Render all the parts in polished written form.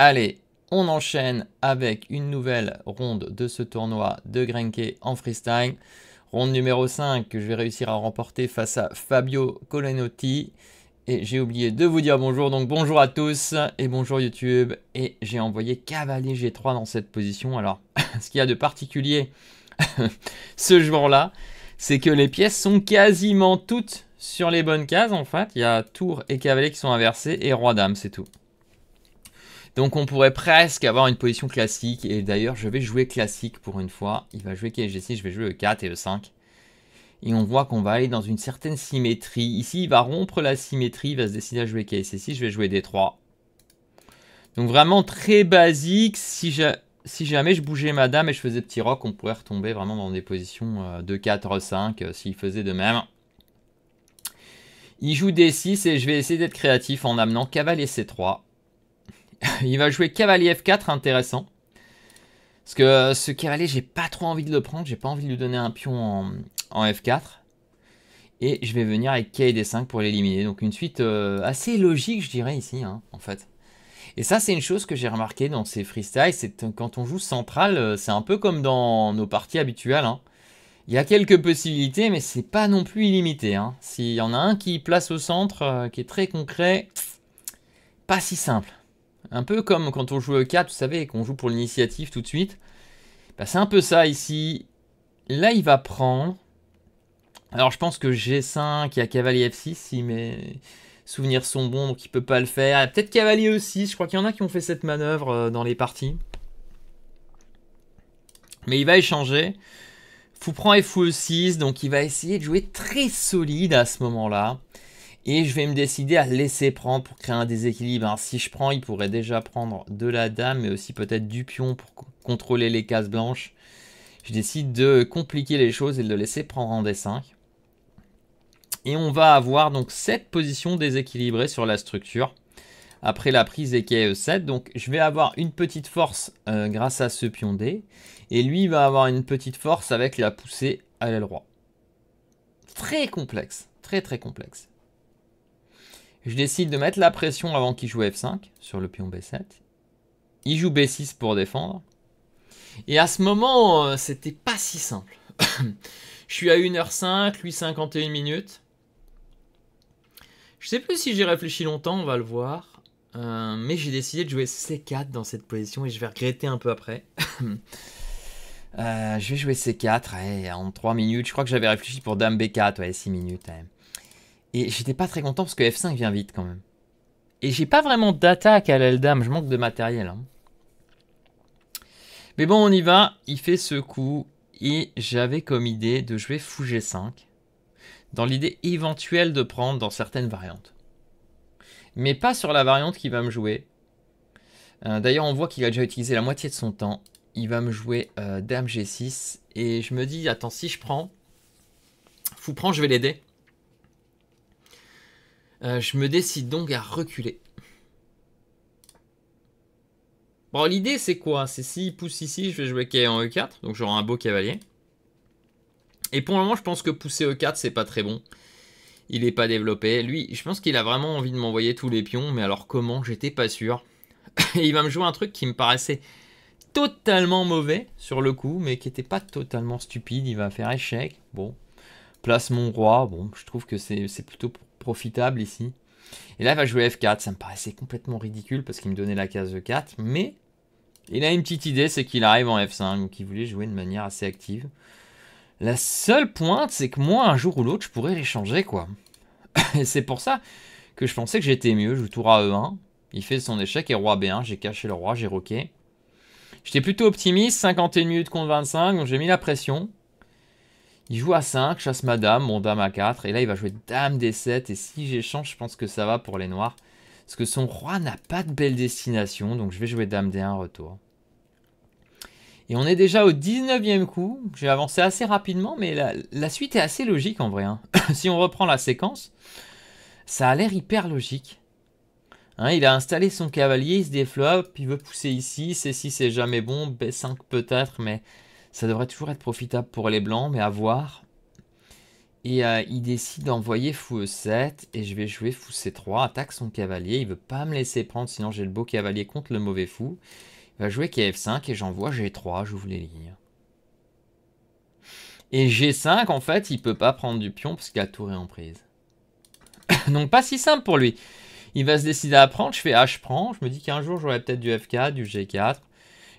Allez, on enchaîne avec une nouvelle ronde de ce tournoi de Grenke en freestyle. Ronde numéro 5 que je vais réussir à remporter face à Fabio Colenotti. Et j'ai oublié de vous dire bonjour, donc bonjour à tous et bonjour YouTube. Et j'ai envoyé cavalier G3 dans cette position. Alors, ce qu'il y a de particulier ce jour-là, c'est que les pièces sont quasiment toutes sur les bonnes cases en fait. Il y a tour et cavalier qui sont inversés et roi-dame, c'est tout. Donc on pourrait presque avoir une position classique. Et d'ailleurs, je vais jouer classique pour une fois. Il va jouer G6, je vais jouer E4 et E5. Et on voit qu'on va aller dans une certaine symétrie. Ici, il va rompre la symétrie, il va se décider à jouer KC6, je vais jouer D3. Donc vraiment très basique. Si jamais je bougeais ma dame et je faisais petit roc, on pourrait retomber vraiment dans des positions de 4-5 s'il faisait de même. Il joue D6 et je vais essayer d'être créatif en amenant cavalier C3. Il va jouer cavalier F4, intéressant. Parce que ce cavalier, j'ai pas trop envie de le prendre. J'ai pas envie de lui donner un pion en F4. Et je vais venir avec K D5 pour l'éliminer. Donc une suite assez logique, je dirais, ici, hein, en fait. Et ça, c'est une chose que j'ai remarqué dans ces freestyles. C'est quand on joue central, c'est un peu comme dans nos parties habituelles. Hein. Il y a quelques possibilités, mais c'est pas non plus illimité. Hein. S'il y en a un qui place au centre, qui est très concret, pas si simple. Un peu comme quand on joue E4, vous savez, qu'on joue pour l'initiative tout de suite. Bah, c'est un peu ça ici. Là, il va prendre. Alors, je pense que G5, il y a cavalier F6, si mes souvenirs sont bons, donc il peut pas le faire. Peut-être cavalier E6, je crois qu'il y en a qui ont fait cette manœuvre dans les parties. Mais il va échanger. Fou prend et fou E6, donc il va essayer de jouer très solide à ce moment-là. Et je vais me décider à laisser prendre pour créer un déséquilibre. Alors, si je prends, il pourrait déjà prendre de la dame, mais aussi peut-être du pion pour contrôler les cases blanches. Je décide de compliquer les choses et de le laisser prendre en D5. Et on va avoir donc cette position déséquilibrée sur la structure. Après la prise et E7. Donc je vais avoir une petite force grâce à ce pion D. Et lui va avoir une petite force avec la poussée à l'aile roi. Très complexe. Très très complexe. Je décide de mettre la pression avant qu'il joue F5 sur le pion B7. Il joue B6 pour défendre. Et à ce moment, c'était pas si simple. Je suis à 1h05, lui 51 minutes. Je sais plus si j'ai réfléchi longtemps, on va le voir. Mais j'ai décidé de jouer C4 dans cette position et je vais regretter un peu après. Je vais jouer C4 ouais, en 3 minutes. Je crois que j'avais réfléchi pour Dame B4, ouais, 6 minutes. Ouais. Et j'étais pas très content parce que F5 vient vite quand même. Et j'ai pas vraiment d'attaque à l'aile dame, je manque de matériel. Hein. Mais bon, on y va. Il fait ce coup. Et j'avais comme idée de jouer fou G5. Dans l'idée éventuelle de prendre dans certaines variantes. Mais pas sur la variante qu'il va me jouer. D'ailleurs, on voit qu'il a déjà utilisé la moitié de son temps. Il va me jouer Dame G6. Et je me dis, attends, si je prends, fou prend, je vais l'aider. Je me décide donc à reculer. Bon, l'idée, c'est quoi? C'est s'il pousse ici, je vais jouer K en E4. Donc, j'aurai un beau cavalier. Et pour le moment, je pense que pousser E4, c'est pas très bon. Il n'est pas développé. Lui, je pense qu'il a vraiment envie de m'envoyer tous les pions. Mais alors, comment? J'étais pas sûr. Et il va me jouer un truc qui me paraissait totalement mauvais sur le coup. Mais qui n'était pas totalement stupide. Il va faire échec. Bon. Place mon roi. Bon, je trouve que c'est plutôt profitable ici. Et là, il va jouer F4. Ça me paraissait complètement ridicule parce qu'il me donnait la case E4. Mais il a une petite idée, c'est qu'il arrive en F5. Donc, il voulait jouer de manière assez active. La seule pointe, c'est que moi, un jour ou l'autre, je pourrais les changer, quoi. Et c'est pour ça que je pensais que j'étais mieux. Je joue tour à E1. Il fait son échec et roi B1. J'ai caché le roi, j'ai roqué. J'étais plutôt optimiste. 51 minutes contre 25. Donc, j'ai mis la pression. Il joue à 5, chasse ma dame, mon dame à 4. Et là, il va jouer dame D7. Et si j'échange, je pense que ça va pour les noirs. Parce que son roi n'a pas de belle destination. Donc, je vais jouer dame D1 retour. Et on est déjà au 19e coup. J'ai avancé assez rapidement, mais la suite est assez logique en vrai. Hein. Si on reprend la séquence, ça a l'air hyper logique. Hein, il a installé son cavalier, il se développe, il veut pousser ici. C6 c'est jamais bon, B5 peut-être, mais ça devrait toujours être profitable pour les blancs, mais à voir. Et il décide d'envoyer fou E7 et je vais jouer fou C3, attaque son cavalier, il veut pas me laisser prendre sinon j'ai le beau cavalier contre le mauvais fou. Il va jouer KF5 et j'envoie G3, j'ouvre les lignes. Et G5 en fait il peut pas prendre du pion parce que la tour est en prise. Donc pas si simple pour lui. Il va se décider à prendre, je fais H prend, je me dis qu'un jour j'aurai peut-être du F4, du G4.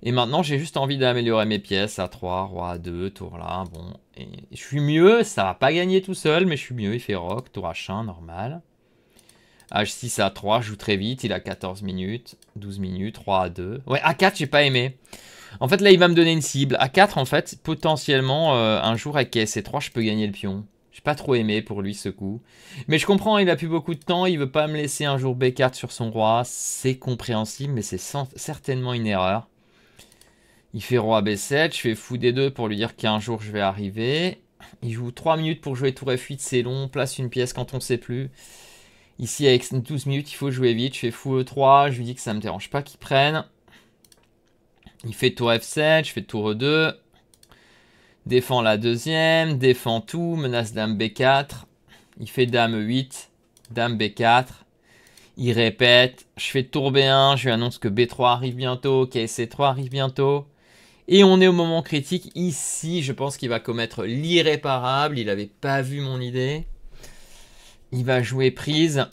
Et maintenant, j'ai juste envie d'améliorer mes pièces. A3, roi A2, tour là, bon. Et je suis mieux, ça va pas gagner tout seul, mais je suis mieux. Il fait roc, tour H1, normal. H6, A3, je joue très vite. Il a 14 minutes, 12 minutes, roi A2. Ouais, A4, j'ai pas aimé. En fait, là, il va me donner une cible. A4, en fait, potentiellement, un jour avec KSC3, je peux gagner le pion. J'ai pas trop aimé pour lui ce coup. Mais je comprends, il a plus beaucoup de temps. Il veut pas me laisser un jour B4 sur son roi. C'est compréhensible, mais c'est certainement une erreur. Il fait roi B7, je fais fou D2 pour lui dire qu'un jour je vais arriver. Il joue 3 minutes pour jouer tour F8, c'est long, place une pièce quand on ne sait plus. Ici avec 12 minutes, il faut jouer vite, je fais fou E3, je lui dis que ça me dérange pas qu'il prenne. Il fait tour F7, je fais tour E2. Défend la deuxième, défend tout, menace dame B4. Il fait dame E8, dame B4. Il répète, je fais tour B1, je lui annonce que B3 arrive bientôt, KC3 arrive bientôt. Et on est au moment critique. Ici, je pense qu'il va commettre l'irréparable. Il n'avait pas vu mon idée. Il va jouer prise.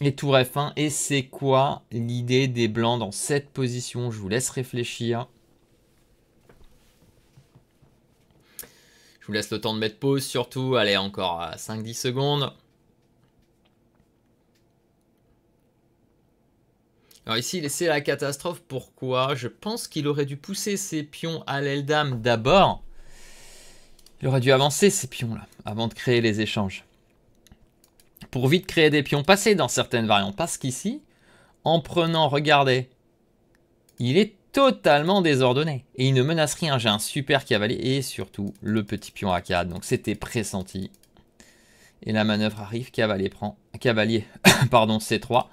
Et tour F1. Et c'est quoi l'idée des blancs dans cette position? Je vous laisse réfléchir. Je vous laisse le temps de mettre pause surtout. Allez, encore 5-10 secondes. Alors ici, c'est la catastrophe. Pourquoi? Je pense qu'il aurait dû pousser ses pions à l'aile dame d'abord. Il aurait dû avancer ces pions-là avant de créer les échanges. Pour vite créer des pions passés dans certaines variantes. Parce qu'ici, en prenant, regardez, il est totalement désordonné. Et il ne menace rien. J'ai un super cavalier et surtout le petit pion A4. Donc c'était pressenti. Et la manœuvre arrive, cavalier prend. Cavalier, pardon, C3.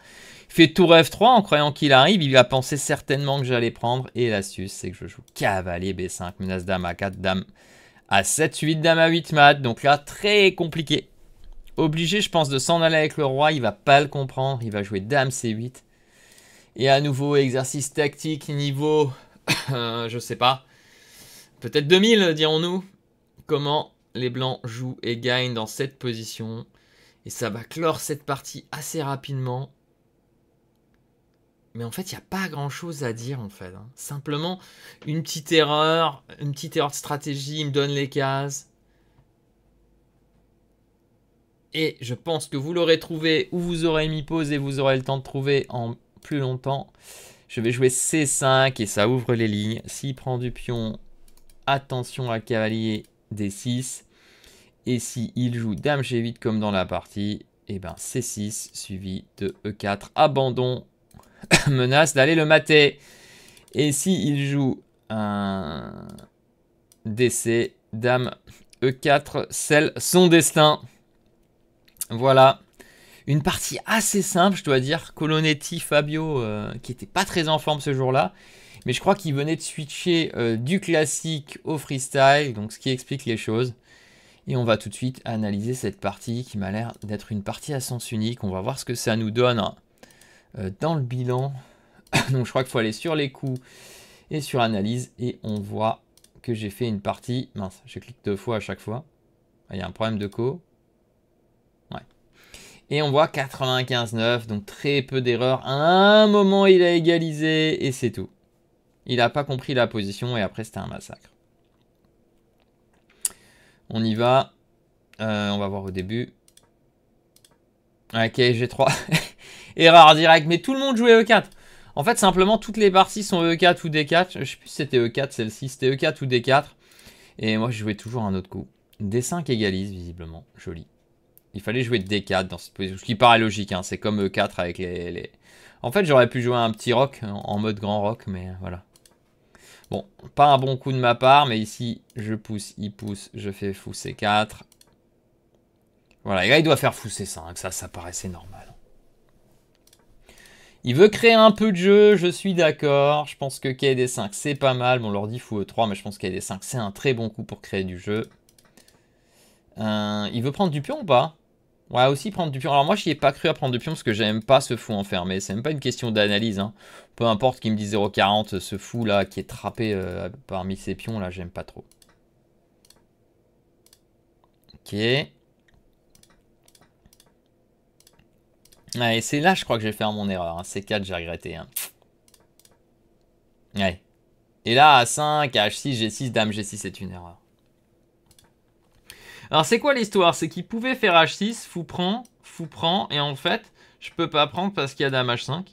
Fait tour F3 en croyant qu'il arrive. Il va penser certainement que j'allais prendre. Et l'astuce, c'est que je joue cavalier B5, menace dame A4, dame A7, suivi de dame A8 mat. Donc là, très compliqué. Obligé, je pense, de s'en aller avec le roi. Il va pas le comprendre. Il va jouer dame C8. Et à nouveau, exercice tactique niveau, je sais pas, peut-être 2000, dirons-nous. Comment les blancs jouent et gagnent dans cette position. Et ça va clore cette partie assez rapidement. Mais en fait, il n'y a pas grand-chose à dire, en fait. Simplement, une petite erreur de stratégie, il me donne les cases. Et je pense que vous l'aurez trouvé, ou vous aurez mis pause et vous aurez le temps de trouver en plus longtemps. Je vais jouer C5 et ça ouvre les lignes. S'il prend du pion, attention à cavalier D6. Et s'il joue dame G8 comme dans la partie, et ben C6 suivi de E4, abandon. Menace d'aller le mater. Et si il joue un DC, dame E4, scelle son destin. Voilà. Une partie assez simple, je dois dire. Colonetti, Fabio, qui était pas très en forme ce jour-là. Mais je crois qu'il venait de switcher du classique au freestyle. Donc ce qui explique les choses. Et on va tout de suite analyser cette partie qui m'a l'air d'être une partie à sens unique. On va voir ce que ça nous donne dans le bilan. Donc je crois qu'il faut aller sur les coups et sur analyse. Et on voit que j'ai fait une partie. Mince, je clique 2 fois à chaque fois. Il y a un problème de co. Ouais. Et on voit 95-9. Donc très peu d'erreurs. À un moment, il a égalisé et c'est tout. Il n'a pas compris la position et après, c'était un massacre. On y va. On va voir au début. Ok, G3. Erreur direct. Mais tout le monde jouait E4. En fait, simplement, toutes les parties sont E4 ou D4. Je sais plus si c'était E4, celle-ci. C'était E4 ou D4. Et moi, je jouais toujours un autre coup. D5 égalise, visiblement. Joli. Il fallait jouer D4 dans cette position. Ce qui paraît logique. Hein. C'est comme E4 avec les... En fait, j'aurais pu jouer un petit roc en mode grand roc. Mais voilà. Bon, pas un bon coup de ma part. Mais ici, je pousse, il pousse. Je fais fou C4. Voilà. Et là, il doit faire fou C5. Ça paraissait normal. Il veut créer un peu de jeu, je suis d'accord. Je pense que KD5 c'est pas mal. Bon, on leur dit fou E3, mais je pense que KD5 c'est un très bon coup pour créer du jeu. Il veut prendre du pion ou pas? Ouais, aussi prendre du pion. Alors moi, j'y ai pas cru à prendre du pion parce que j'aime pas ce fou enfermé. C'est même pas une question d'analyse. Hein. Peu importe qu'il me dise 0,40, ce fou là qui est trappé parmi ces pions là, j'aime pas trop. Ok. Ouais, c'est là, je crois que j'ai fait mon erreur. Hein. C4, j'ai regretté. Hein. Ouais. Et là, A5, H6, G6, Dame G6, c'est une erreur. Alors, c'est quoi l'histoire? C'est qu'il pouvait faire H6, fou prend, et en fait, je peux pas prendre parce qu'il y a Dame H5.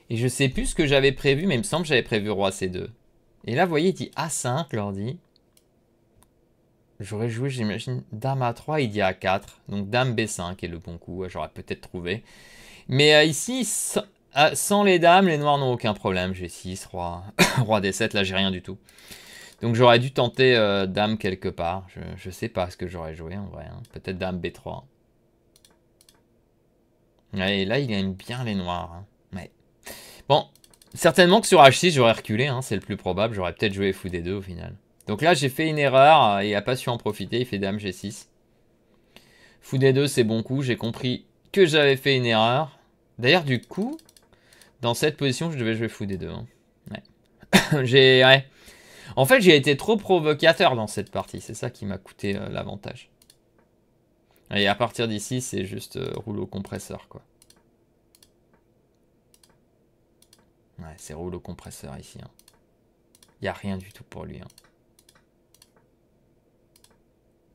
Et je sais plus ce que j'avais prévu, mais il me semble que j'avais prévu Roi C2. Et là, vous voyez, il dit A5, l'ordi. J'aurais joué, j'imagine, Dame A3, il dit A4. Donc Dame B5 est le bon coup, j'aurais peut-être trouvé. Mais ici, sans les dames, les noirs n'ont aucun problème. G6, Roi, Roi D7, là j'ai rien du tout. Donc j'aurais dû tenter Dame quelque part. Je sais pas ce que j'aurais joué en vrai. Hein. Peut-être Dame B3. Ouais, et là il aime bien les noirs. Hein. Ouais. Bon, certainement que sur H6 j'aurais reculé, hein, c'est le plus probable. J'aurais peut-être joué Fou D2 au final. Donc là j'ai fait une erreur et il n'a pas su en profiter. Il fait Dame G6. Fou D2 c'est bon coup. J'ai compris que j'avais fait une erreur. D'ailleurs du coup, dans cette position je devais jouer Fou D2. Hein. Ouais. Ouais. En fait, j'ai été trop provocateur dans cette partie. C'est ça qui m'a coûté l'avantage. Et à partir d'ici, c'est juste rouleau compresseur, quoi. Ouais, c'est rouleau compresseur ici. Hein. Il n'y a rien du tout pour lui. Hein.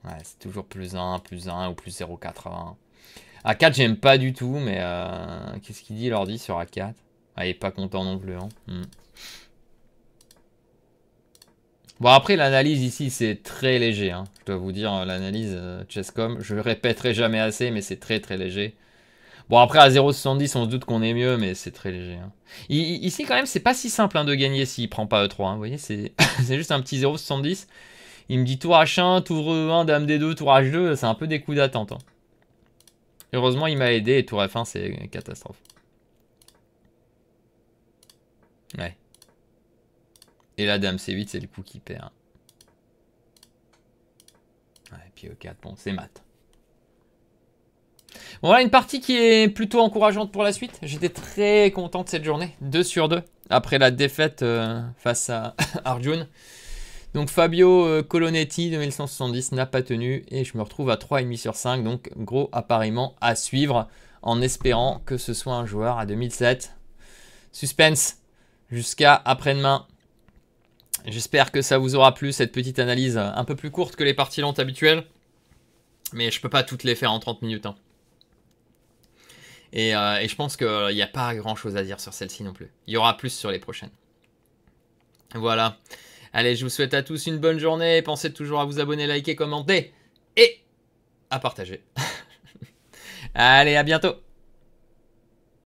Ouais, c'est toujours plus 1 ou plus 0,80. A4, j'aime pas du tout, mais qu'est-ce qu'il dit, l'ordi, sur A4? Ah, il est pas content non plus. Hein. Bon, après, l'analyse ici, c'est très léger. Hein. Je dois vous dire, l'analyse Chesscom, je le répéterai jamais assez, mais c'est très très léger. Bon, après, à 0,70, on se doute qu'on est mieux, mais c'est très léger. Hein. Ici, quand même, c'est pas si simple hein, de gagner s'il prend pas E3. Hein. Vous voyez, c'est juste un petit 0,70. Il me dit tour H1, tour E1, dame D2, tour H2. C'est un peu des coups d'attente. Hein. Heureusement, il m'a aidé et tour F1, c'est une catastrophe. Ouais. Et la dame C8, c'est le coup qui perd. Ouais, et puis E4, bon, c'est mat. Bon, voilà une partie qui est plutôt encourageante pour la suite. J'étais très content de cette journée. 2 sur 2. Après la défaite face à Arjun. Donc Fabio Colonetti 2170 n'a pas tenu. Et je me retrouve à 3,5 sur 5. Donc gros appariement à suivre. En espérant que ce soit un joueur à 2007. Suspense. Jusqu'à après-demain. J'espère que ça vous aura plu. Cette petite analyse un peu plus courte que les parties lentes habituelles. Mais je peux pas toutes les faire en 30 minutes. Hein. Et je pense qu'il n'y a pas grand chose à dire sur celle-ci non plus. Il y aura plus sur les prochaines. Voilà. Allez, je vous souhaite à tous une bonne journée. Pensez toujours à vous abonner, liker, commenter et à partager. Allez, à bientôt.